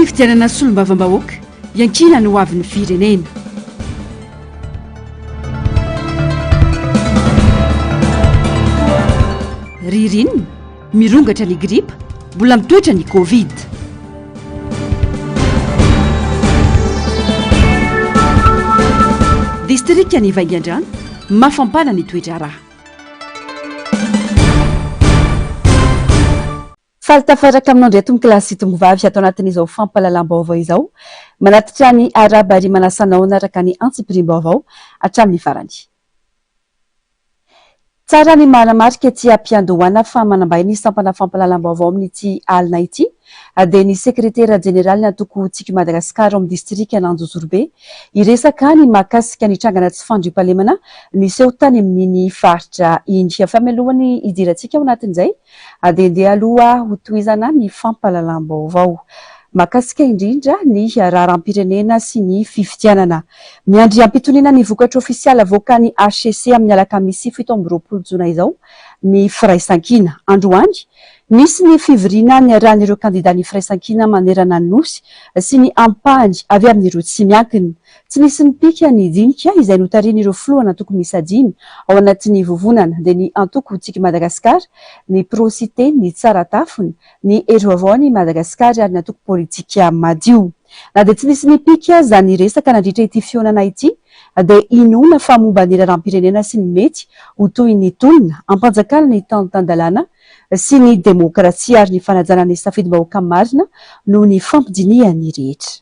fifidianana solombavam-bahoaka iankina no avin'ny firenena. Ririnina mirongatra ny gripa mbola mitoetra ny covid. Distrika ny Vaingandrano mafampana ny toetra raha. Faltafaraka amin'andray tomokilasy tomovavy atao anatin'izao fampalalam-baovao izao manatitra ny arabary manasanao naraka ny antsipirim-baovao hatramin'ny farany. Tsara ny manamarika ety ampiandohana fa manambay ny sampana fampalalam-baovao amin'ity alina ity dia ny sekretera jeneraly ny antoko tsika Madagasikara amin'ny distrika Nanjozorobe iresaka ny mahakasika ny trangana tsy fandriampahalemana niseho tany amin'ny faritra iny. Famelohany idirantsika ao anatin'izay dia ndeha aloha ho tohizana ny fampalalam-baovao mahakasika indrindra ny raharam-pirenena sy ny fifidianana. Miandry ampitoniana ny vokatra ofisialy avoakan'ny HCC amin'ny alakamisy 7 Jona izao ny firaisankina. Androany misy ny fivoriana ny arahan'ireo kandida ny firaisankina manerana ny nosy sy ny ampahany avy amin'ireo tsy miankina. Tsy nisy nipika ny dinika izay notarian'ireo filohana antoko misy adiny ao anatin'ny vovonana dia ny antoko tsika Madagasikara, ny prosite, ny tsaratafony, ny eroavaony Madagasikara ary ny antoko politika madio. Na dia tsy nisy nipika zany resaka nandritra ity fionana ity dia inona fa momba ny raharam-pirenena sy ny mety ho toy ny tolona ampanjakana ny tantandalana sy ny demokrasia ary ny fanajana ny safidim-bahoaka marina no ny fampidiniany rehetra.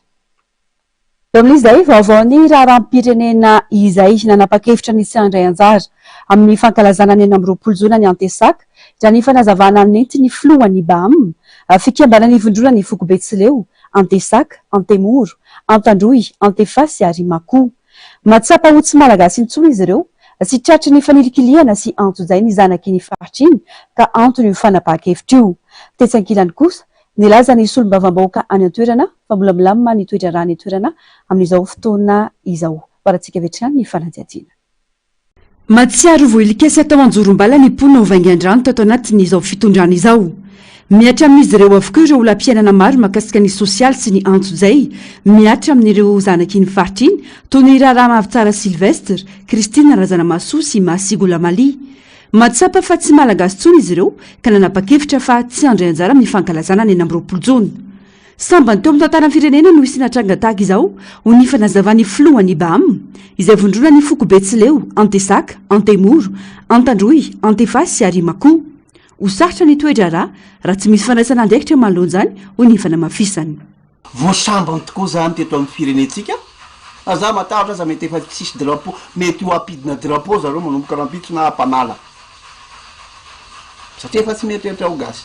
Eo amin'izay vaovaony raharam-pirenena izay nanapa-kevitra ny tsy handray anjara amin'ny fankalazana ny 20 Jona ny Antesaka raha ny fanazavana nenty ny filohan'ny BAM fikambana ny vondrona ny Foko Betsileo, Antesaka, Antemoro, Antandroy, Antefasy ary Mako. Matsapa ho tsy malagasy intsony izy ireo sy tratry ny fanilikiliana sy antojay ny zanaky ny faritra iny ka antony io fanapa-kevitra io. Tetsankilany kosa nilaza ny solombavam-bahoaka any an-toerana fa mbola milamina ny toetra raha ny toerana amin'izao fotoana izao. Paratsika vetrany ny fanadihadiana. Matsiaro voilikesy atao anjorom-bala ny mponina ao Vaingandrano tato anatin'izao fitondrana izao. Miatra amin'izy ireo avokoa ireo olona mpiainana maro mahakasika ny sosialy sy ny antojay miatra amin'ireo zanaky ny faritra iny toy ny raharaha Mavitsara Silvestre, Kristina Razanamaso sy Masigola Mali. Matsapa fa tsy malagasy tsony izy ireo ka nanapa-kevitra fa tsy handray anjara amin'ny fankalazana ny 20 Jona. Sambany teo amin'ny tantaran'ny firenena no isina tranga tahaka izao ho ny fanazavany filohan'ny BAM izay vondrona ny Foko Betsileo, Antesaka, Antemoro, Antandroy, Antefasy ary Mako. Ho sarotra ny toetra raha tsy misy fandraisana andraikitra manoloan'izany ho ny fanamafisany. Voasambany tokoa zany teto amin'ny firenentsika. Aza matahotra aza mety efa tsisy drapeau, mety ho ampidina drapeau zareo manomboka rampitso na mpanala. Satria efa tsy mieritreitra ho gasy.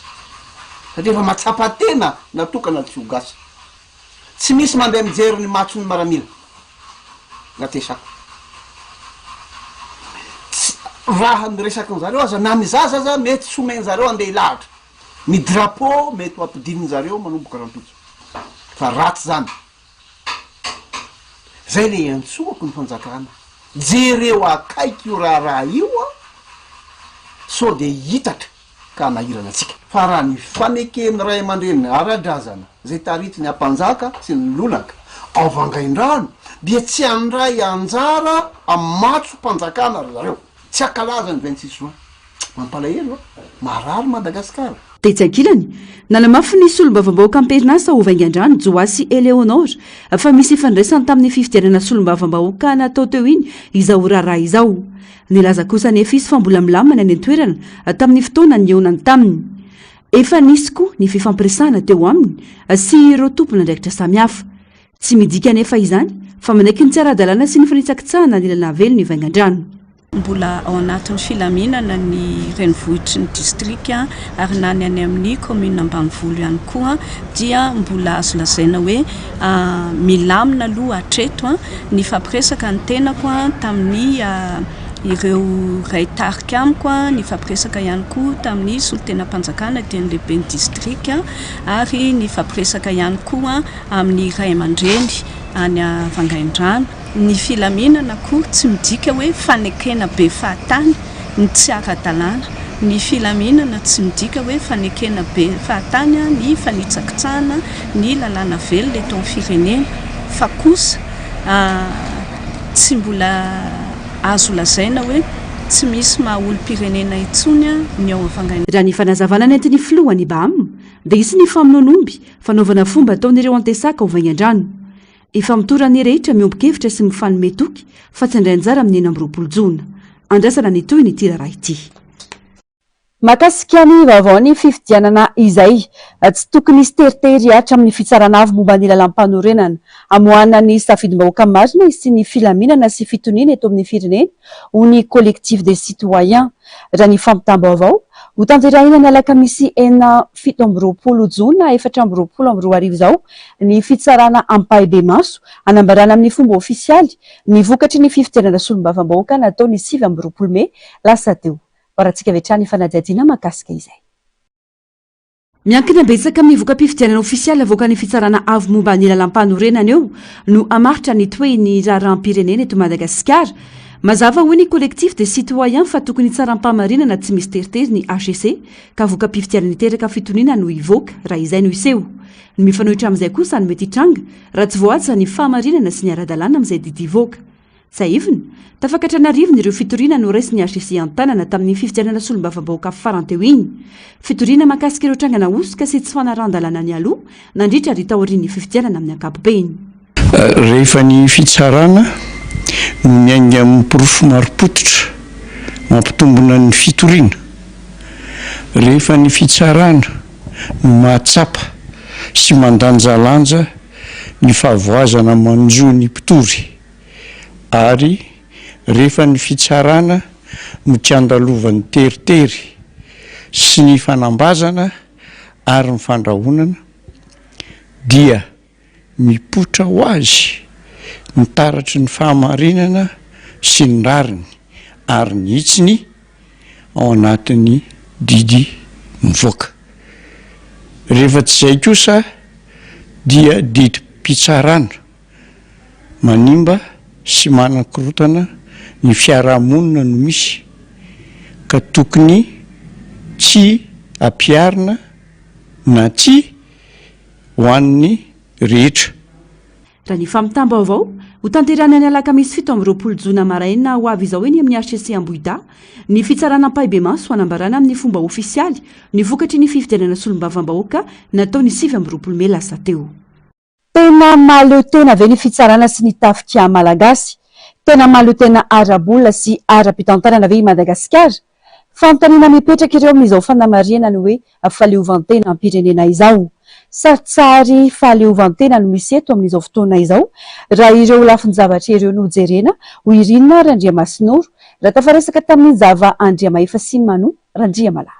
Satria efa matsapa tena natokana tsy ho gasy. Tsy misy mandeha mijery ny matsony maramila. Gn'Antesaka. Raha niresaka an'zareo aza na mizaza aza mety somen'zareo andeha ilahatra. Ny drapeau mety ho ampidinin'zareo manomboka rampitso. Fa ratsy zany. Zay le antsoako ny fanjakana. Jereo akaiky io raha io so de hitatra ka nahirana atsika. Fa raha ny fanekeny ray aman-dreny ara-drazana zay tarity ny ampanjaka sy ny lolaka ao Vaingandrano dia tsy andray anjara amatso mpanjakana zareo. Tsy akalaza ny 26 Juin. Mampalahelo marary Madagasikara. Tetsankilany nanamafy ny solombavam-bahoaka am-perinasa ho Vaingandrano Joasy Eleonora fa misy fandraisany tamin'ny fifidianana solombavam-bahoaka natao teo iny izao raharaha izao. Nilaza kosa nefa izy fa mbola milamina ny toerana tamin'ny fotoana ny eonany taminy. Efa nisy koa ny fifampiresahana teo aminy sy ireo tompona andraikitra samihafa. Tsy midika nefa izany fa manaiky ny tsy ara-dalàna sy ny fanitsakitsahana ny lalana velo ny Vaingandrano. Mbola ao anatin'ny filaminana ny renivohitry ny distrika ary na ny any amin'ny commune Ambanivolo ihany koa dia mbola azo lazaina hoe milamina aloha hatreto ny fampiresaka ny tenako tamin'ny ireo ray tarika amiko ny fampiresaka ihany koa tamin'ny solon-tenam-panjakana teny lehibe ny distrika ary ny fampiresaka ihany koa amin'ny ray aman-dreny any Vaingandrano. Ny filaminana koa tsy midika hoe fanekena be fahatany ny tsy ara-dalàna ny filaminana tsy midika hoe fanekena be fahatany ny fanitsakitsahana ny lalàna velona eto amin'ny firenena fa kosa tsy mbola azo lazaina hoe tsy misy maha-olo-pirenena itsony ny ao avangana. Raha ny fanazavana ny antiny filohany BAM dia isy ny famonoanomby fanaovana fomba ataon'ireo antesaka ho vaingan-drano. Efa mitorany rehetra miombon-kevitra sy mifanome toky fa tsy indray anjara amin'ny 4 ambin'ny 10 Jona. Andrasana ny toy ny tira raha ity. Mahakasika ny vaovaony fifidianana izay tsy tokony hisy teritery ahatra amin'ny fitsarana avy momba ny lalam-panorenana amoahana ny safidim-bahoaka marina sy ny filaminana sy fitoniana eto amin'ny firenena ho ny collectif des citoyens. Raha ny fampitam-baovao ho tanterahina ny alakamisy 7 Jona 2024 izao ny fitsarana Ampahibemanso anambarana amin'ny fomba ofisialy ny vokatry ny fifidianana solombavam-bahoaka natao ny 9 amby 20 Mey lasa teo. Paratsika vetrany fanadihadiana mahakasika izay. Miankina betsaka amin'ny voka-pifidianana ofisialy avoaka ny fitsarana avy momba ny lalam-panorenana eo no amaritra ny toeny raharaham-pirenena eto Madagasikara. Mazava hoe ny collectif des citoyens fa tokony tsaram-pamarinana tsy misy teritery ny HCC ka voka-pifidianana niteraka fitoniana no ivoaka raha izay no iseho. Ny mifanohitra amin'izay kosa no mety hitranga raha tsy voatsa ny fahamarinana sy ny ara-dalàna amin'izay didy ivoaka. Saivina, tafakatra n'arivony ireo fitoriana no raisy ny HCC an-tanana tamin'ny fifidianana solombavam-bahoaka faranteo iny. Fitoriana mahakasika ireo trangana osoka sy tsy fanaran-dalàna ny aloha nandritra ry taorian'ny fifidianana amin'ny ankapobeny. Rehefa ny fitsarana no miainga amin'ny porofo marim-potitra mampitombona ny fitoriana. Rehefa ny fitsarana no mahatsapa sy mandanjalanja ny fahavoazana manjo ny mpitory. Ary rehefa ny fitsarana no tiandalovan'ny teritery sy ny fanambazana ary ny fandrahonana dia mipotra ho azy ny taratry ny fahamarinana sy ny rariny ary ny hitsiny ao anatin'ny didy mivoaka. Rehefa tsy izay kosa dia didim-pitsarana manimba sy manan-korotana ny fiarahamonina no misy ka tokony tsy ampiarina na tsy hoan'ny rehetra. Raha ny fampitam-baovao ho tanterana ny alakamisy 7 amby 20 Jona maraina ho avy izao eny amin'ny HCC Ambohida ny fitsarana Ampahibemanso anambarana amin'ny fomba ofisialy ny vokatry ny fifidianana solombavam-bahoaka natao ny 9 amby 20 Mey lasa teo. Tena mahaleo tena ve ny fitsarana sy ny tafika malagasy? Tena mahaleo tena ara-bola sy ara-pitantarana ve i Madagasikara? Fanontaniana mipetraka ireo amin'izao fanamariana ny hoe fahaleovantena am-pirenena izao. Saritsary fahaleovantena no misy eto amin'izao fotoana izao raha ireo lafiny zavatra ireo no jerena ho irinina Randriamasinoro raha tafaresaka tamin'ny Java Andriamaefa sy Mano Randriamala.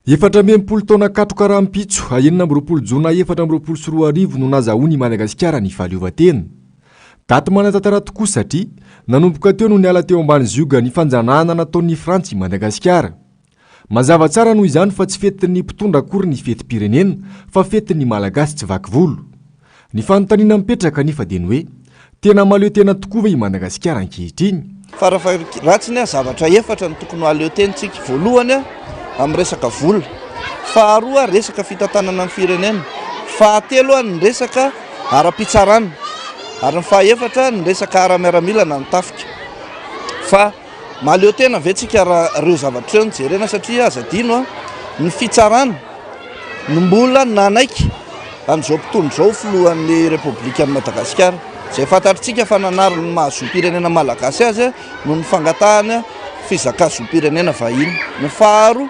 14 taona katroka rahampitso 20 Jona 2024 no nazahoany Madagasikara ny fahaleovantena. Daty manan-tantara tokoa satria nanomboka teo no niala teo ambany zioga ny fanjanahana nataon'ny Frantsy i Madagasikara. Mazava tsara noho izany fa tsy fetin'ny mpitondra akory ny fetim-pirenena fa fetin'ny malagasy tsy vaky volo. Ny fanontaniana mipetraka nefa dia ny hoe tena mahaleo tena tokoa ve i Madagasikara ankehitriny? Farafaratsiny zavatra efatra no tokony haleotentsika. Voalohany amin'ny resaka vola, faharoa resaka fitantanana ny firenena, fahatelo ny resaka ara-pitsarana, ary ny fahaefatra ny resaka ara-miaramilana ny tafika. Fa mahaleo tena vetsika reo zavatra eo jerena satria azadino ny fitsarana no mbola nanaiky amin'izao mpitondro izao filohan'ny Repoblikan'i Madagasikara. Izay fantatritsika fa nanariny mahazo-pirenena malagasy azy no ny fangatahana fizakazo-pirenena vahiny. Ny faharoa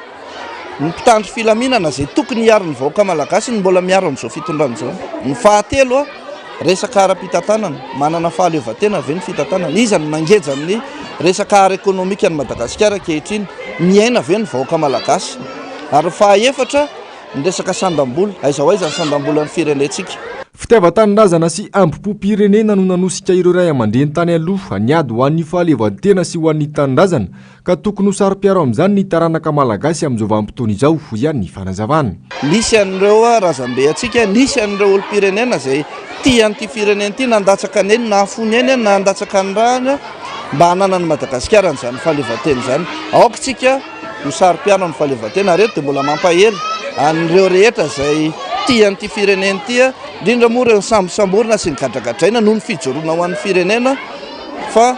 ny mpitandro filaminana izay tokony hiaro ny vahoaka malagasy ny mbola miaro amin'izao fitondrana izao. Ny fahatelo resaka ara-pitantanana, manana fahaleovantena ve ny fitantanana, iza ny mangeja amin'ny resaka ara-ekônomika ny Madagasikara ankehitriny, miaina ve ny vahoaka malagasy. Ary fahaefatra ny resaka sandam-bola, aiza ho aiza ny sandam-bolan'ny firenentsika. Fitiavan-tanindrazana sy ambom-pirenena no nanosika ireo ray aman-dreny tany aloha niady ho an'ny fahaleovantena sy ho an'ny tanindrazana ka tokony ho saro-piaro amin'izany ny taranaka malagasy amin'izao vanim-potoana izao ho ihany ny fanazavana. Nisy an'ireo razambe atsika, nisy an'ireo olo-pirenena izay tia an'ity firenena ity nandatsaka ny eny, nahafony eny, nandatsaka ny rahana mba hanana ny Madagasikara n'izany fahaleovantena izany. Aoka tsika ho sary-piano ny fahaleovantena reto dia mbola mampahely an'ireo rehetra zay tia an'ity firenena tya indrindra moa reo sambosamborina sy ny gadragadraina noho ny fijoroana ho an'ny firenena fa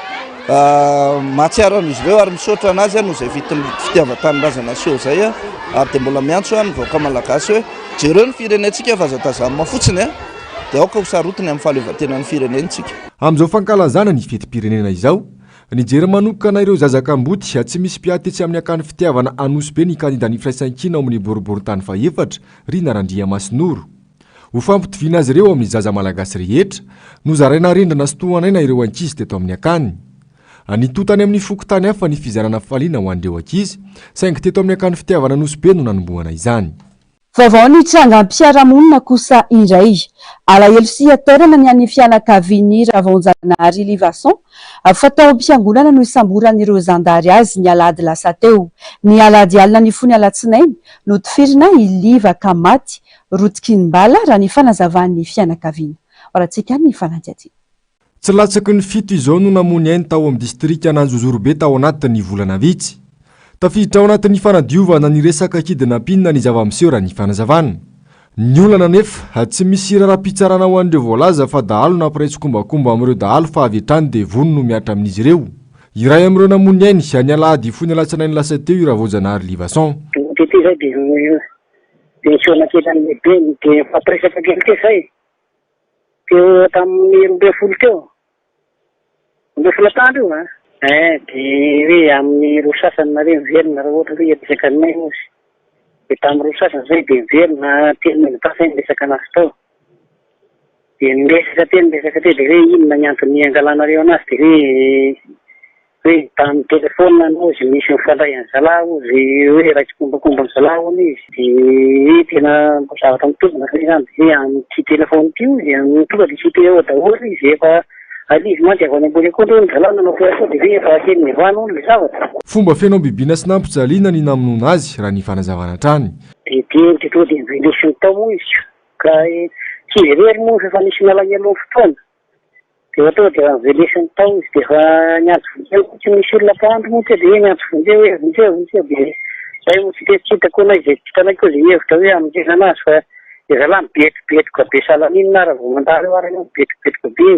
mahatsiaran'izy ireo ary misaotra anazy noho izay fitiavan-tanindrazana seo zay ary dia mbola miantso ny vahoaka malagasy hoe jereo ny firenentsika fa azatazamina fotsiny dia aoka ho sarotiny amin'ny fahaleovantena ny firenentsika. Amin'izao fankalazana ny fetim-pirenena izao, nijery manokana ireo zazakamboty tsy misy mpiatetsy amin'ny akany fitiavana anosy be ny kandida ny firaisan-kina ao amin'ny boriboritany faefatra Rina Randriamasinoro. Ho fampitoviana azy ireo amin'ny zaza malagasy rehetra no zaraina rendrana sy tohanaina ireo ankizy teto amin'ny akany. Nitotany amin'ny fokotany hafa ny fizarana faliana ho an'ireo ankizy, saingy teto amin'ny akany fitiavana anosy be no nanombohana izany. Vaovao ny trangam-piarahamonina kosa indray. Alahelo sy atorana ny an'ny fianakavian'ny Ravonjanahary Livason fatao am-piangonana no isamboran'ireo zandary azy ny alady lasa teo. Ny alady alina ny fony alatsinainy no tifirina iliva ka maty Rotikimbala raha ny fanazavan'ny fianakaviana. Oratsika ny fanadjady. Tsy latsaky ny fito izao no namony ainy tao amin'ny distrika Ananjozorobe tao anatin'ny volana vitsy. Tafiditra ao anatin'ny fanadiovana ny resaka kidnapping ny zava-miseho raha ny fanazavana. Ny olana nefa tsy misy raharaham-pitsarana ho an'ireo voalaza fa dahalo nampirehetso kombakomba amin'ireo dahalo fa avy hatrany dia vono no miatra amin'izy ireo. Iray amin'ireo namony ainy ny alahady fony alatsinainy lasa teo i Ravonjanahary Livason. Dia amin'ny rosasany na miverina raha ohatra hoe resaka anay ozy dia tamin'ny rosasany zay dia miverina telo minitra resaka anazy tao dia miresaka teo dia hoe inona ny antony angalanareo anazy dia hoe tamin'ny telefona ozy misy mifandray any zalahy ozy hoe raitsy kombakomba ny zalahy hono izy dia tena zavatra mitobina izany dia amin'ity telefona ity ozy amin'ny tonga dia tsy teo daholo izy efa alizy mantsy avy any ambony koa ny zalana no koa dia efa kely nivana ny zavatra. Fomba fenao bibina sy nampijaliana ny namonoana azy raha ny fanazavana trany. Dia to dia velesiny tao moa izy ka tsy verery moa fa nisy mialahelo fotoana. Dia to dia velesiny tao izy dia efa niantso vonjeo tsy misy olona mpahandro moa dia niantso vonjeo hoe vonjeo dia zay moa tsy hitako anay izay hitanay koa izay hevitra hoe amin'izay anazy fa dia zalahy mibetrobetroka be salanina raha vao mandalo eo ary mibetrobetroka be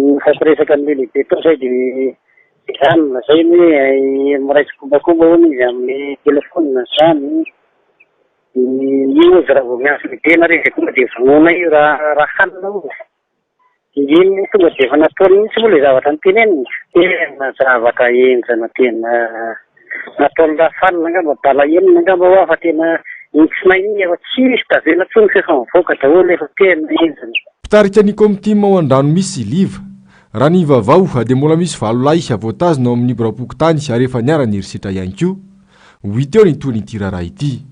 mifampiresaka amin'ny lehibe tao zay dia izany zay hoe miraitsy kombakomba hono izy amin'ny telefona zany io izy raha vao miantso lehibe na rehefa tonga dia vonoina io raha hanina ozy iny tonga dia efa nataony mihitsy moa le zavatra nyteneniny tena zavatra enjana tena nataony raha fanina angamba bala enina angamba ho afa tena itsinainy efa tsisy tavela tsony fefa mivoaka daholo efa tena enjana. Mpitarika ny komtima ao an-drano misy liva raha ny vavao dia mbola misy valo lahy voatazona ao amin'ny borapokotany ary efa niara ny herisetra ihany koa. Hita eo ny toynyity raharaha ity.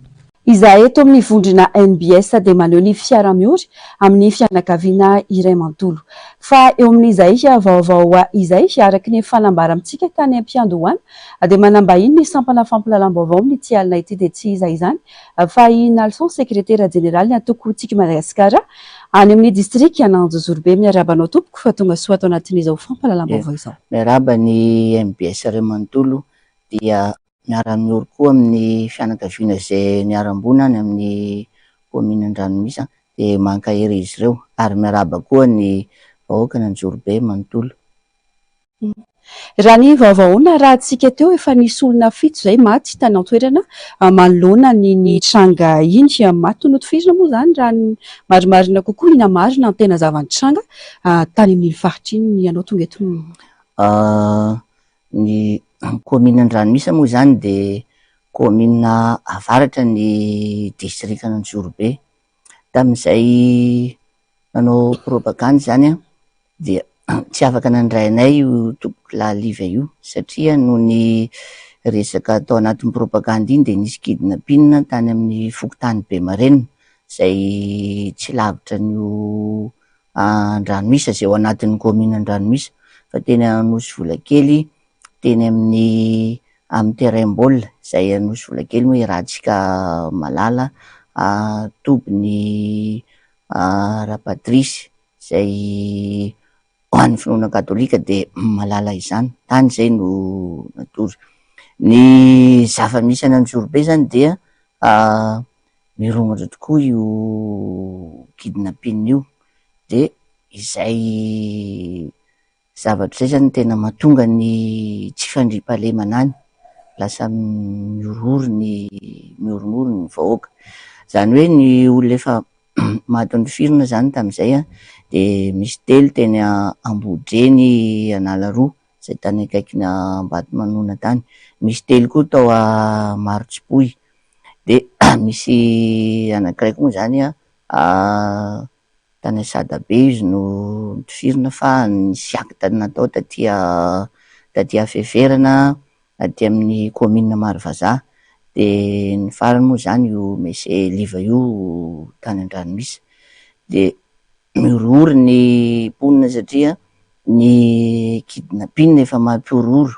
Izahay eto amin'ny vondrona NBS dia maneho ny fiara-miory amin'ny fianakaviana iray manontolo. Fa eo amin'izay vaovao izay araky ny fanambaramitsika tany am-piandohana dia manambahiny ny sampana fampilahram-baovao amin'ity alina ity dia tsy iza izany fa i Nalson sekretera jeneraly ny antoko tsika Madagasikara any amin'ny distrika Ananjozorobe miarabanao tompoko fa tonga soa atao anatin'izao fampilahram-baovao izao. Miaraba ny MBS iray manontolo dia miara-miory koa amin'ny fianakaviana izay niarambonany amin'ny komina Andranomisa dia mankahery izy ireo ary miaraba koa ny vahoaka Ananjozorobe manontolo. Raha ny vaovaona raha tsika teo efa nisy olona fito zay maty tany an-toerana manoloana ny tranga iny maty notifizina moa zany raha ny marimarina kokoa ina marina ny tena zavan'ny tranga tany amin'ny faritra iny ianao tonga eto. Ny komina Andranomisa moa zany dia komina avaratra ny distrika Ananjozorobe. Tamin'izay nanao propagande zany dia tsy afaka nandrainay io tompoko lahaliva io satria noho ny resaka atao anatin'ny propagande iny dia nisy kidnapping tany amin'ny fokotany Bemarena izay tsy lavitra ny Andranomisa izay ao anatin'ny komina Andranomisa fa teny Anosy Volakely teny amin'ny terrain-baolina izay Anosy Volakely moa rahantsika malala tobiny Rapatrice izay ho an'ny finoana katolika dia malala izany tany izay no natory Ny zava-misy any Anjorobe zany dia mirongatra tokoa io kidnapping io, de izay zavatra zay zany tena mahatonga ny tsy fandriam-pahalemana any, lasa miororo ny vahoaka. Zany hoe ny olona efa maty nifirina zany tam'izay de misy telo teny Ambodreny, Analaroa, zay tany akaikina Ambatomanoana tany, misy telo koa tao Marotsipoy, de misy anankiray koa zany tany Sadabe izy no tifirina fa nisy acte natao taty Feverana aty amin'ny commune Marivazaha, de ny farany moa zany io Mese Liva io tany Andranomisy. De miororo ny mponina satria ny kidnapping efa mampiororo,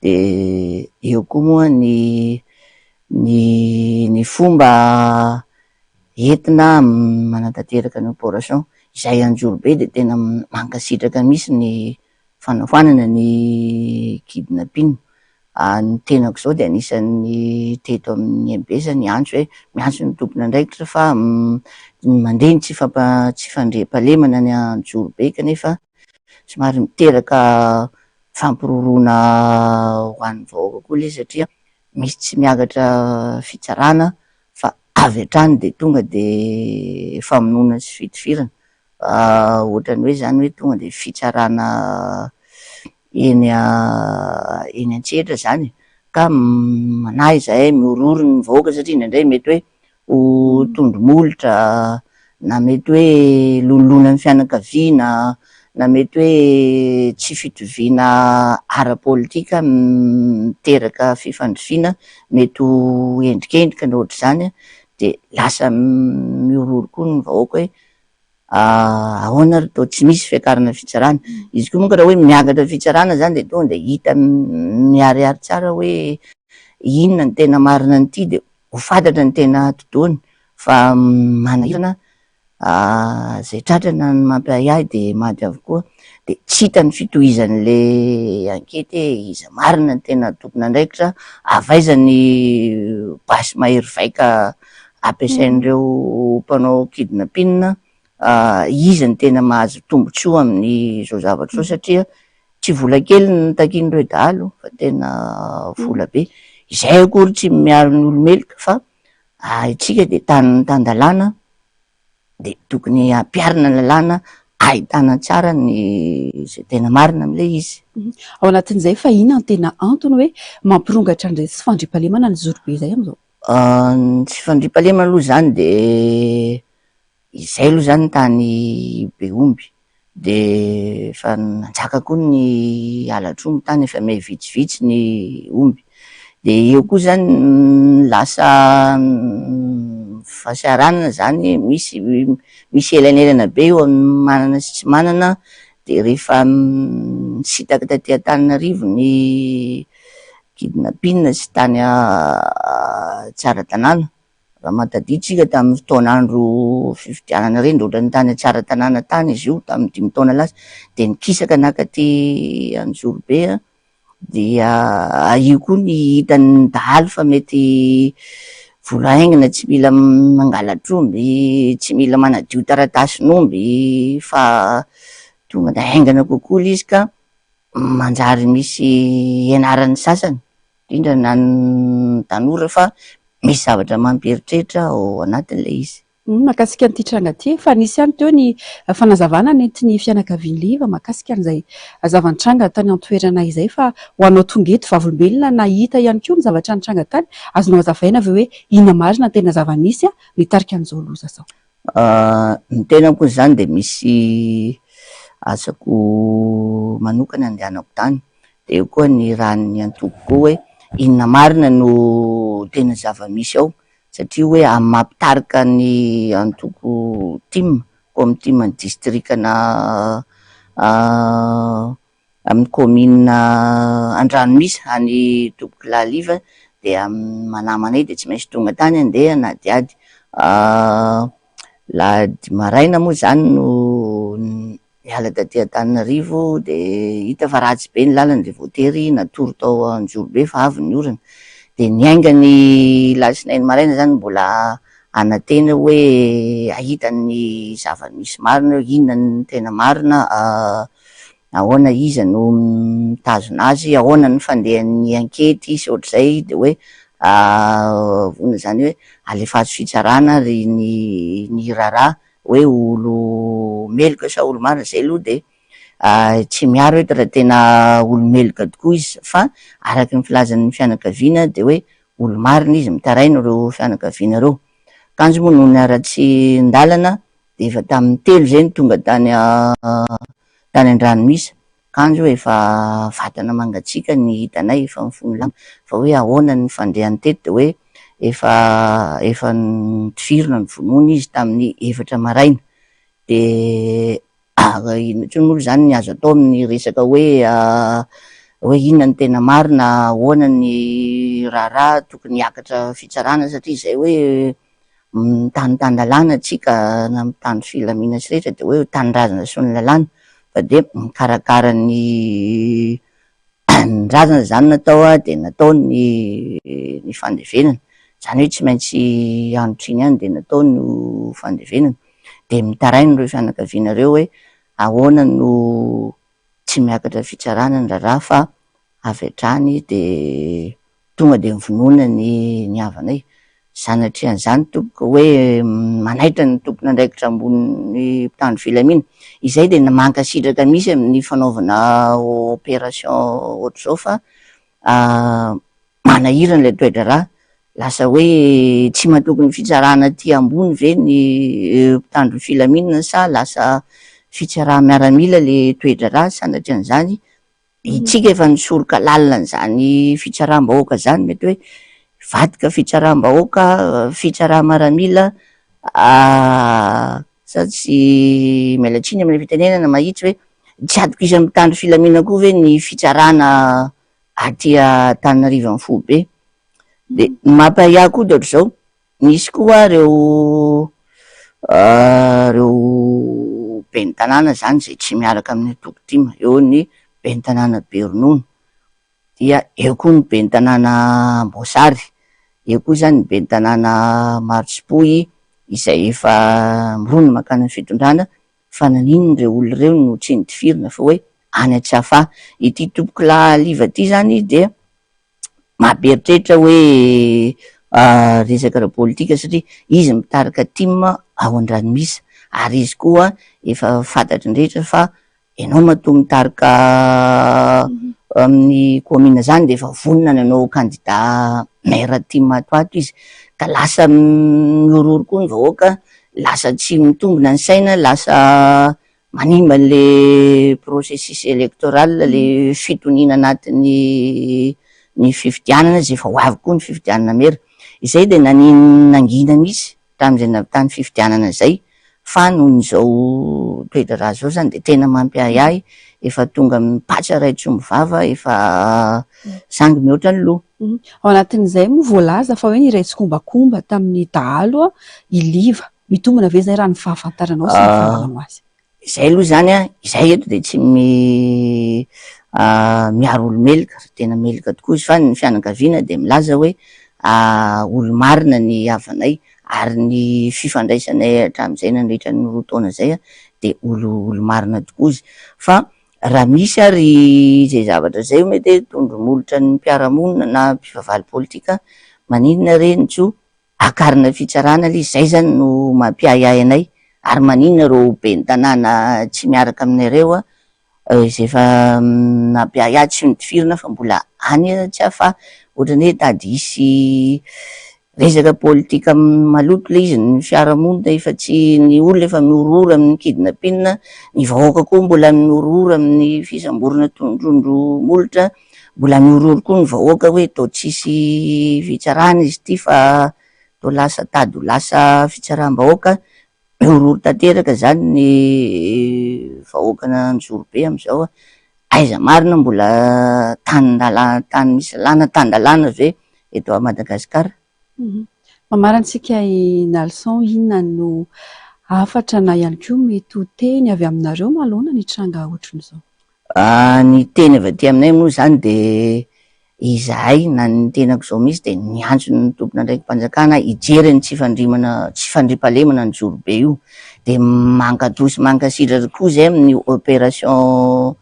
de eo koa moa ny fomba entina manatanteraka ny opération izay Anjorobe de tena mankasitraka misy ny fanafoanana ny kidnapping. Ny tenako zao de anisan'ny teto amin'ny Ebesa ny antso hoe miantso ny tompon'andraikitra fa mandeha ny tsy fandriam-pahalemana ny Anjorobe kanefa somary miteraka fampiroroana ho an'ny vahoaka koa le satria misy tsy miakatra fitsarana fa avy hatrany de tonga de famonoana sy fitifirana, ohatrany hoe zany hoe tonga de fitsarana eny Antsetra zany, ka manahy zahay miororo ny vahoaka satria indraindray mety hoe ho tondromolotra, na mety hoe lolona ny fianakaviana, na mety hoe tsy fitoviana ara-politika miteraka fifandroviana, mety ho endrikendrika na ohatr'izany, de lasa miororo koa ny vahoaka hoe ahoana ry tô tsy misy fiakarana fitsarana. Izy koa moa raha hoe miakatra fitsarana zany de tonga de hita miharihary tsara hoe inona ny tena marina an'ity, de ho fantatra ny tena totoany, fa manahirana zay tratrana ny mampiahy ahy de maty avokoa, de tsy hita ny fitohizan'le ankety hoe iza marina ny tena tompon'andraikitra, avaiza ny basy mahery vaika ampiasain'ireo mpanao kidnapping, iza ny tena mahazo tombotsoa amin'izao zavatra zao, satria tsy vola kely ny takin'ireo dahalo fa tena vola be, izay akory tsy miaro ny olomeloka fa itsika de tan-dalàna de tokony ampiarina lalàna ahitana tsara ny zay tena marina am'le izy. Ao anatin'izay fa inona ny tena antony hoe mampirongatra an'izay tsy fandriam-pahalemana ny Anjorobe zay am'izao? Tsy fandriam-pahalemana aloha zany de izay aloha zany tany Beomby, de fa nanjaka koa ny Alatromby tany efa may vitsivitsy ny omby, de eo koa zany lasa fahasaranana zany, misy elanelana be eo amin'ny manana sy tsy manana, de rehefa misitaka taty Antananarivo ny kidnapping sy tany Tsaratanàna, raha mahataditsika tamin'ny fotoan'andro fifidianana reny de ohatran'ny tany Tsaratanàna tany izy io tamin'ny 5 taona lasa, de nikisaka nakaty Anjorobe, dia io koa ny hitan'ny dahalo fa mety vola aingana, tsy mila mangala tromby, tsy mila manadio taratasin'omby fa tonga de aingana kokoa le izy, ka manjary misy ianarany sasany indrindra na ny tanora fa misy zavatra mampieritreritra ao anatin'le izy. Mahakasika an'ity tranga ty, fa nisy ihany teo ny fanazavana nentin'ny fianakavian'ny Liva mahakasika an'izay zavan-tranga tany an-toerana izay, fa ho anao tongeto vavolombelona nahita ihany koa ny zavatra nitranga tany, azonao hazavaina avy hoe inona marina tena zava-misy nitarika an'izao loza zao? Ny tena koa zany de misy asako manokana andehanako tany, de eo koa ny raha ny antoko koa hoe inona marina no tena zava-misy ao, satria hoe amin'ny mampitarika ny antoko team comme team ny districtna amin'ny commune Andranomisy any Tobokolaliva, de manamanay de tsy maintsy tonga tany andeha na diady. Lahady maraina moa zany no niala taty Antananarivo de hita fa ratsy be ny lalana de voatery natory tao Anjorobe fa avy ny orana de niainga ny lasinainy maraina zany mbola anatena hoe ahita ny zava-misy marina inona ny tena marina, ahoana iza no mitazona azy, ahoana ny fandehan'ny ankety sy ohatr'izay de hoe vona zany hoe alefaso fitsarana ry ny rara hoe olo meloka sa olo marina zay aloha de tsy miaro eto raha tena olo meloka tokoa izy fa araky ny filazan'ny fianakaviana de hoe olo marina izy mitaraina reo fianakaviana reo. Kanjo moa no niara-tsy ndalana de efa tamin'ny telo zay ny tonga tany an-dranomisy, kanjo efa vatana mangatsika ny hitanay efa mifono lamba fa hoe ahoana ny fandehany teto de hoe efa nitifirina ny vonoana izy tamin'ny 4 maraina de inona tsy n'olo zany ny azo atao amin'ny resaka hoe inona ny tena marina, ahoana ny raharaha tokony hiakatra fitsarana satria zay hoe mitany-tany-lalàna atsika na mitany filamina sy rehetra de hoe tany-drazana sy ny lalàna fa de mikarakara ny drazana zany natao de natao ny fandevenana zany hoe tsy maintsy anotriny ihany de natao no fandevenana de mitaraina reo fianakaviana reo hoe ahoana no tsy miakatra fitsarana ny raharaha fa avy hatrany de tonga de mivonoana ny havanay sanatria an'izany tompoko hoe manaitra ny tompona andraikitra ambony mpitandro filamina izay de mankasitraka misy amin'ny fanaovana opération ohatr'izao fa manahirana le toetra raha lasa hoe tsy mahatoky ny fitsarana aty ambony ve ny mpitandro filaminana sa lasa fitsaraha miaramila le toetra raha sanatria an'izany itsika efa nisoroka lalina n'izany fitsaraham-bahoaka zany mety hoe vadika fitsaraham-bahoaka fitsaraha miaramila sa tsy mialatsiny amin'ny fitenenana mahitsy hoe tsy atokisany mpitandro filamina koa ve ny fitsarana aty Antananarivo Am'Fohobe de mampahiahy koa de ohatr'izao nisy koa reo ben'ny tanàna zany zay tsy miaraka amin'ny tokotima eo ny ben'ny tanàna Beronono dia eo koa ny ben'ny tanàna Mboasary, eo koa zany ny ben'ny tanàna Marotsipohy izay efa mirona makany fitondrana fa naninona reo olo reo no tsy nitifirina fa hoe any Antsiafaha. Ity tompoko Liva ty zany de mamperitreritra hoe resaka ara-politika satria izy mitarika team ao an-dranomisy ary izy koa efa fantatry ny rehetra fa ianao matoa mitarika amin'ny commune zany de efa vonona nanao candidat maire team atoato izy ka lasa miororo koa ny vahoaka, lasa tsy mitombina ny saina, lasa manimba le processus électoral le fitoniana anatin'ny fifidianana zay efa ho avy koa ny fifidianana maire izay de nangina misy tam'izay navitany fifidianana zay fa nohon'izao toetra raha zao zany de tena mampiahiahy efa tonga mipatsa ray tsy mivava efa sangy mihoatra ny loha. Ao anatin'izay moa voalaza fa hoe niraisy-kombakomba tamin'ny dahalo i Liva mitombina ve zay raha ny fahafantaranao sy ny fahalalao azy? Izay aloha zany izay eto de tsy miaro olo meloka, tena meloka tokoa izy fa ny fianakaviana de milaza hoe olo marina ny havanay ary ny fifandraisanay hatramin'izay nandritra ny 2 taona zay de olo marina tokoa izy fa raha misy ary zay zavatra zay mety hoe tondromolotra ny mpiaramonina na mpivavaly politika maninona renitso akarina fitsarana le zay zany no mampiahiahy anay ary maninona reo ben'ny tanàna tsy miaraka aminareo izay efa nampiahiahy tsy nitifirina fa mbola any Antsiafaha ohatrany hoe tady hisy resaka politika maloto le izy ny fiarahamonina efa tsy ny olona efa miorohoro amin'ny kidnapina, ny vahoaka koa mbola miorohoro amin'ny fisamborona tondrondro molotra, mbola miorohoro koa ny vahoaka hoe tao tsisy fitsarana izy ty fa tao lasa tady ho lasa fitsaraham-bahoaka miorohoro tanteraka zany ny vahoakana Anjorobe am'izao aiza marina mbola tany misy lana tany-dalàna ve eto a Madagasikara. Mamarantsika i Nalson inona no afatra na ihany koa mety ho teny avy aminareo malona ny tranga ohatran'izao? Ny teny avy aty aminay moa zany de izahay na ny tenako zao misy de niantso ny tompona ndraiky mpanjakana ijery ny tsy fandripahalemana ny Jorobe io, de mankadosy mankasitratra koa zay amin'ny opération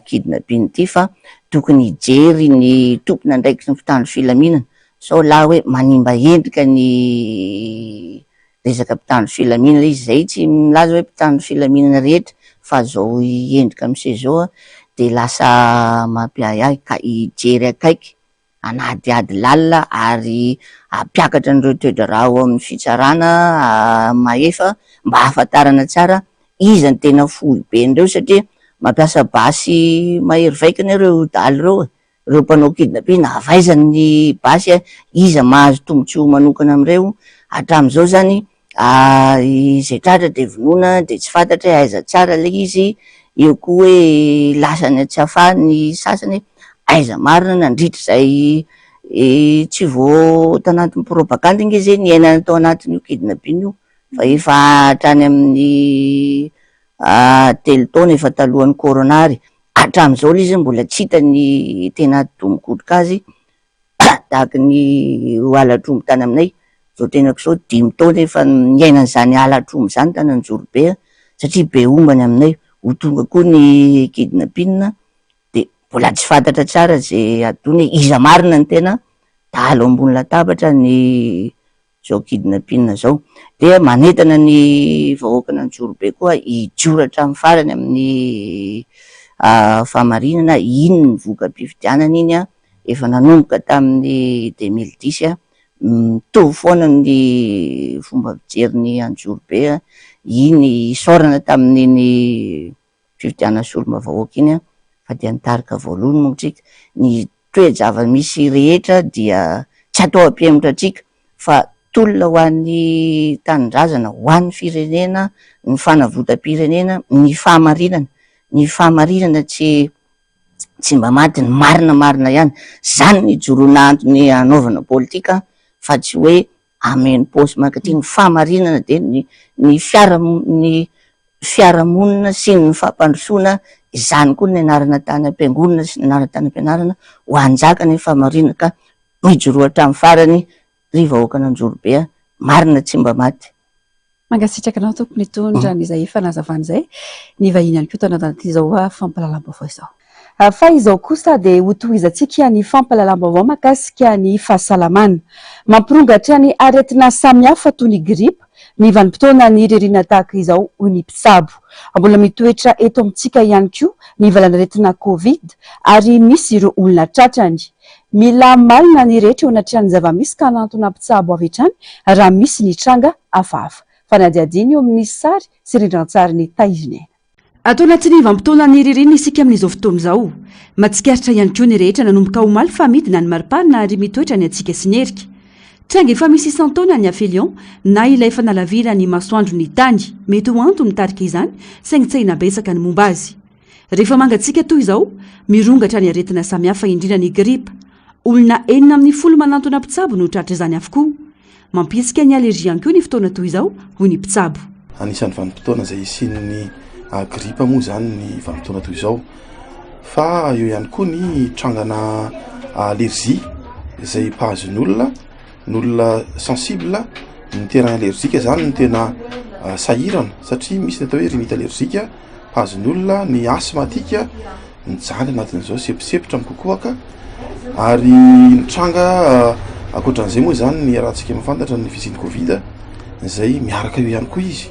kidnapping ty fa tokony ijery ny tompona ndraiky ny mpitandro filaminana sao la hoe manimba endrika ny resaka mpitandro filaminana izy, zay tsy milaza hoe mpitandro filaminana rehetra fa zao endrika am'se zao de lasa mampiahiahy ka ijery akaiky anadiady lalina ary ampiakatra an'ireo toedrarà ao amin'ny fitsarana maefa mba hahafantarana tsara iza ny tena fohy be andreo, satria mampiasa basy mahery vaikina ireo daly ireo mpanao kidnapping avaizany ny basy iza mahazo tombotsoa manokana am'ireo hatram'izao zany izay tratra de vonona de tsy fantatra hoe aiza tsara le izy, eo koa hoe lasany tsy afahany sasany aiza marina nandritra zay tsy vo tanatin'ny propagande nge zay niainana tao anatin'io kidnapping io fa efa hatrany amin'ny telo taona efa talohan'ny coronary hatram'izao izy mbola tsy hitany tena domokodika azy tahaka ny halatrombo tany aminay zao tenako zao 5 taona efa niainana zany halatrombo zany tany Anjorobe satria be ombany aminay ho tonga koa ny kidnapping de mbola tsy fantatra tsara zay atony iza marina ny tena talo ambony latabatra ny zao kidnapping zao, de manentana ny vahoakana Anjorobe koa hijoratra amin'ny farany amin'ny fahamarinana ino ny voka-pifidianana iny efa nanomboka tamin'ny 2010 mitovy foana ny fomba fijeriny Anjorobe iny isorana tamin'iny fifidianana solombavavoaka iny fa dia nitarika voalohany moa tsika ny toe-java-misy rehetra dia tsy atao ampihemotra atsika fa tolona ho an'ny tanindrazana, ho an'ny firenena, ny fanavotam-pirenena, ny fahamarinana tsy mba maty ny marina ihany, zany ny joroana antony anaovana politika fa tsy hoe ameno posy mankaty, ny fahamarinana de ny fiaramonina sy ny fampandrosoana, izany koa ny anarana tany am-piangonana sy ny anarana tany am-pianarana ho anjaka ny fahamarinana ka mijoroatra amin'ny farany ry vahoakana Anjorobe marina tsy mba maty. Mangasitraka anao tompony tondra n'izay efa nazavan'izay ny vahiny ihany koa tao anaty izao fampahalalam-baovao izao. Fa izao kosa dia hotohizantsika ny fampahalalam-baovao mahakasika ny fahasalamana. Mampirongatra ny aretina samihafa toy ny gripa, ny vanim-potoana ny ririnina tahaka izao ny mpitsabo. Mbola mitoetra eto amintsika ihany koa ny valanan-aretina Covid ary misy ireo olona tratrany. Mila malina ny rehetra eo anatrany zava-misy ka hanantona mpitsabo avy hatrany raha misy ny tranga hafahafa. Fanadihadiana eo amin'ny sary sy rindran-tsary ny Taizina. Atao anatin'ny vanim-potoana ny ririnina isika amin'izao fotoana izao. Matsikaritra ihany koa ny rehetra nanomboka ho maly fa midina ny maripana ary mitoetra ny antsika sy ny herika. Tranga efa misy isan-taona ny afelion na ilay efa nalavira ny masoandro ny tany, mety ho antony mitarika izany saingy tsy nabetsaka ny momba azy. Rehefa mangatsika toy izao, mirongatra ny aretina samihafa indrindra ny gripa. Olona 9 manantona mpitsabo no tratra izany avokoa. Mampietsika ny alergia ihany koa ny fotoana toy izao hoy ny mpitsabo. Anisan'ny vanim-potoana izay isian'ny gripa moa zany ny vanim-potoana toy izao, fa eo ihany koa ny trangana alergia izay mpahazon'ny olona sensible ny terrain allergique zany ny tena sahirana satria misy ny atao hoe rinite allergique mpahazon'ny olona, ny asthmatique mijaly anatin'izao seposepotra mikokoaka ary ny tranga akoatran'izay moa zany ny rahantsika mafantatra ny fisian'ny Covid izay miaraka eo ihany koa izy.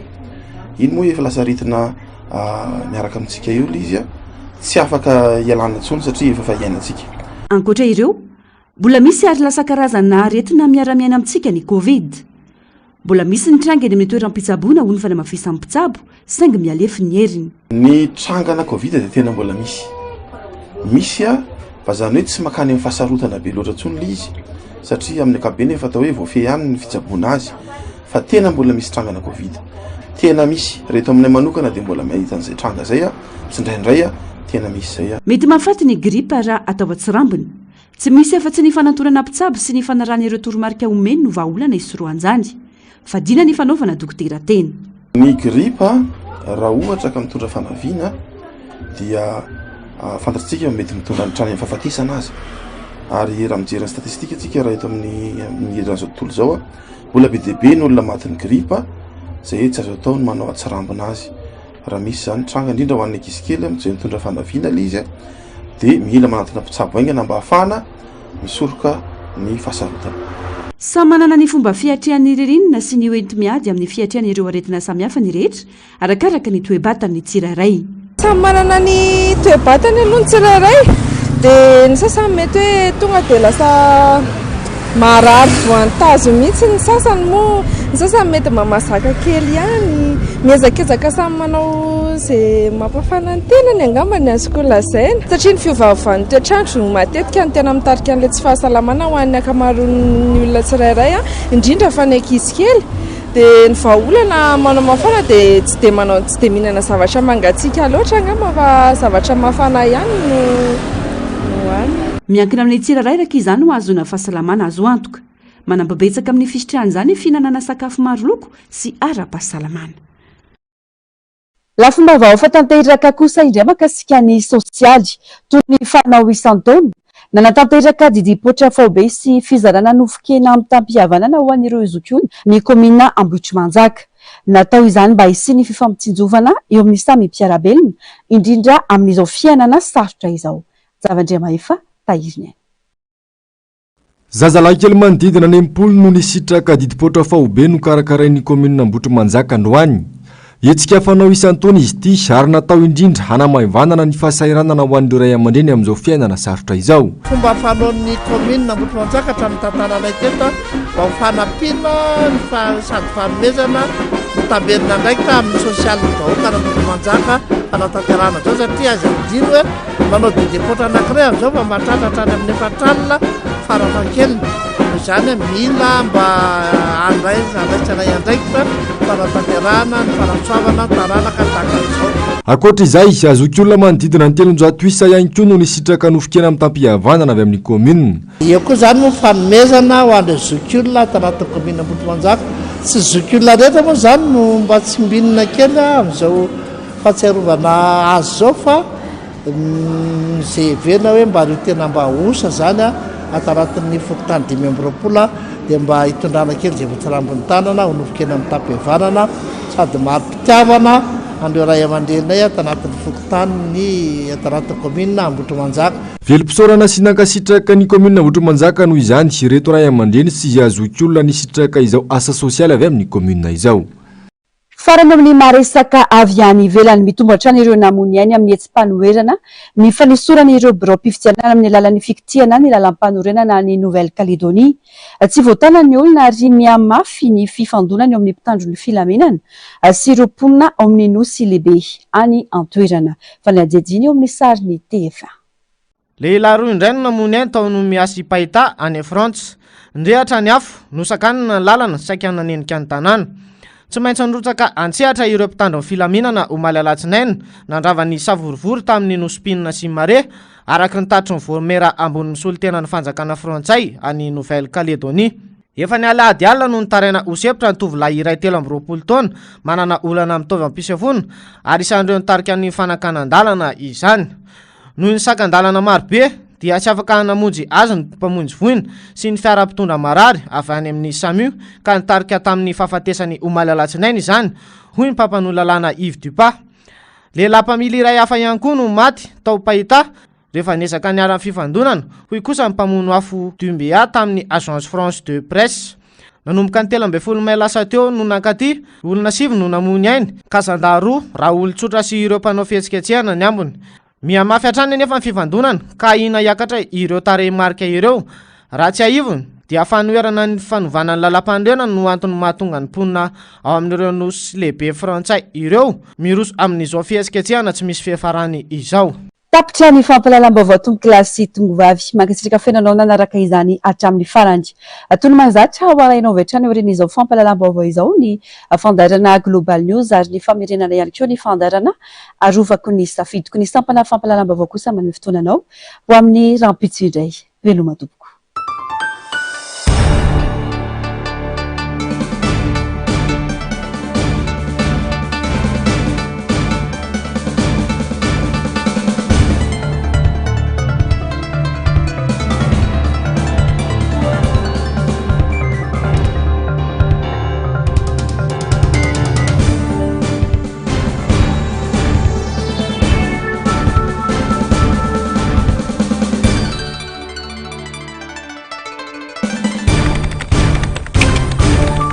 Iny moa efa lasa aretina miaraka amintsika eo izy tsy afaka ialana intsony satria efa iainantsika. Ankoatra ireo, mbola misy ary lasa karazana aretina miara-miaina amintsika ny Covid. Mbola misy ny tranga eny amin'ny toeram-pitsaboana ho ny fanamafisan'ny mpitsabo saingy mialefa ny heriny. Ny trangana Covid dia tena mbola misy fa zany hoe tsy makany amin'ny fahasarotana be loatra intsony le izy satria amin'ny ankapobeny efa atao hoe voafehy ihany ny fitsaboana azy, fa tena mbola misy trangana Covid. Tena misy, reto aminay manokana dia mbola mahita an'izay tranga zay tsy indraindray tena misy zay. Mety mahafaty ny gripa raha atao atsirambiny. Tsy misy afa-tsy ny fanantonana mpitsabo sy ny fanarana ireo toromarika omeny no vahaolana isoroanjany, fa dina ny fanaovana dokotera teny. Ny gripa raha ohatra ka mitondra fanavina dia fantatsika mety mitondra ny trany amin'ny fahafatesana azy ary raha mijery ny statistika atsika raha eto amin'ny eran'izao tontolo zao olona be dia be ny olona matin'ny gripa zay tsy azo atao ny manao atsirambina azy raha misy zany tranga indrindra ho an'ny ankizy kely amin'izay mitondra fanavina ilay izy dia mila manantona mpitsabo aingana mba hafana misoroka ny fahasarotana. Samy manana ny fomba fiatrian'ny ririnina sy ny hoenti-miady amin'ny fiatrian'ireo aretina samihafa ny rehetra arakaraka ny toe-batany tsirairay. Samy manana ny toe-batany aloha ny tsirairay dia ny sasany mety hoe tonga dia lasa marary voantazo mihitsy, ny sasany moa ny sasany mety mamazaka kely ihany, miezakezaka samy manao izay mampafana ny tenany angamba ny azoko lazaina satria ny fiovaovan'ny toetrandro matetika ny tena mitarika an'ilay tsy fahasalamana ho an'ny ankamaroan'ny olona tsirairay indrindra fa ny ankizy kely. Dia ny vahaolana manao mafana dia tsy dia mihinana zavatra mangatsiaka loatra angamba fa zavatra mafana ihany no hohanina. Miankina amin'ny tsirairay raka izany ho azona fahasalamana azo antoka. Manambabetsaka amin'ny fisitrihan'izany fihinanana sakafo maro loko sy ara-pahasalamana. Lafomba vaovao tanteraka kosa indray mahakasika ny sosialy toy ny fanao isan-taona nanatanteraka didipoitra faobe sy fizarana nofokena amin'ny tampihavanana ho an'ireo zokiona ny komina Ambohitrimanjaka. Natao izany mba hisiany ny fifampitsinjovana eo amin'ny samy mpiarabelona indrindra amin'izao fiainana sarotra izao. Zavandria Mahefa tahiriny. Zazalahy kely manodidina ny 80 no nisitraka didipoitra faobe no karakarain'ny komina Ambohitrimanjaka androany. Etsika fanao isan-taona izy ity ary natao indrindra hanamaivana ny fahasairanana ho an'ireo ray aman-dreny amin'izao fiainana sarotra izao. Fomba fanaon'ny komina Ambohitrimanjaka hatramin'ny tantaranay teto mba ho fanampiana ny sady fanomezana ny taberina ndraika amin'ny sosialin'ny vahoaka ny Ambohitrimanjaka fanatanterana zao satria azy amidiny hoe manao didipoitra anankiray amin'izao mba mahatratra any amin'ny efatralina farafahakeliny. Izany mila mba andraisana andraikitra fanatanterana ny fanatsoavana taranaka tahaka izao. Ankoatra izay azoky olona manodidina ny 300 isa ihany koa no nisitraka nofokena amin'ny tampihavanana avy amin'ny komina. Eo koa zany no fanomezana ho an'ireo zoky olona tanatin'ny komina Ambohitrimanjaka. Tsy zoky olona rehetra moa zany no mba tsy mbinina kely amin'izao fahatsiarovana azy zao fa izay vena hoe mba rio tena mba osa zany atanatin'ny fokotany 520 dia mba hitondrana kely izay voatsirambin'ny tanana ho nofokena amin'ny tampihavanana sady maro mpitiavana an'ireo ray aman-drenay atanatin'ny fokotany ny atanatin'ny komina Ambohitrimanjaka. Velom-pisaorana sy nankasitraka ny komina Ambohitrimanjaka noho izany ireto ray aman-dreny sy azoky olona nisitraka izao asa sosialy avy amin'ny komina izao. Farany amin'ny maresaka avy any ivelany mitombo hatrany ireo namony ainy amin'ny etsim-panoherana ny fanesorana ireo birao-pifidianana amin'ny alalan'ny fikitiana ny lalam-panorenana ny Nouvelle-Calédonie. Tsy voatana ny olona ary miamafy ny fifandonany eo amin'ny mpitandron'ny filamenana sy ireo mponina ao amin'ny nosy lehibe any antoerana. Fa ny adihadiny eo amin'ny sariny TF1. Lehilahy roa indray no namony ainy tao no miasy Pahita any France. Ndrehatra ny afo nosakanina ny lalana saika nanenika ny tanàna. Tsy maintsy nirotsaka antsehatra ireo mpitandron'ny filaminana omaly alatsinainy nandravany savorivory tamin'ny nospinina sy mare araka ny tatry ny voamera ambonin'ny solitenan'ny fanjakana frantsay any Nouvelle-Calédonie. Efa ny alahady alina no nitaraina ho sepitra ny tovolahy iray 20 taona manana olana mitovy ampisefona ary isan'ireo nitarika ny fanakanan-dalana izany. Noho ny sakan-dalana marobe dia tsy afaka hanamonjy azy ny mpamonjy voina sy ny fiara-pitondra marary avy any amin'ny SAMU ka nitarika tamin'ny fahafatesany omaly alatsinainy izany, hoy ny mpampanolo-lalàna Yves Dupas. Lehilahy mpamily iray hafa ihany koa no maty tao Pahita rehefa niezaka niara amin'ny fifandonana, hoy kosa ny mpamono afo Dumbia tamin'ny Agence France de Presse. Nanomboka ny 13 May lasa teo no nankaty olona 7 no namony ainy ka zandaro raha olon-tsotra sy ireo mpanao fihetsiketsehana ny ambony. Miamafy hatrany nefa ny fifandonana ka ina hiakatra ireo tarehimarika ireo raha tsy aivony dia fanoherana ny fanovana ny lalam-pandrenana no antony mahatonga ny mponina ao amin'ireo nosy lehibe frantsay ireo miroso amin'izao fihetsiketsehana tsy misy fiafarany izao. Tapitra ny fampahalalam-baovao tongo-kilasy tongovavy mankasitraka fiainanao nanaraka izany hatramin'ny farany. Atony mahazatra ho arainao avy hatrany aoriana izao fampahalalam-baovao izao ny fandarana Global News ary ny famerenana ihany koa ny fandarana arovako ny safidiko ny sampana fampahalalam-baovao kosa manome fotoananao ho amin'ny rampitso indray veloma tompoko.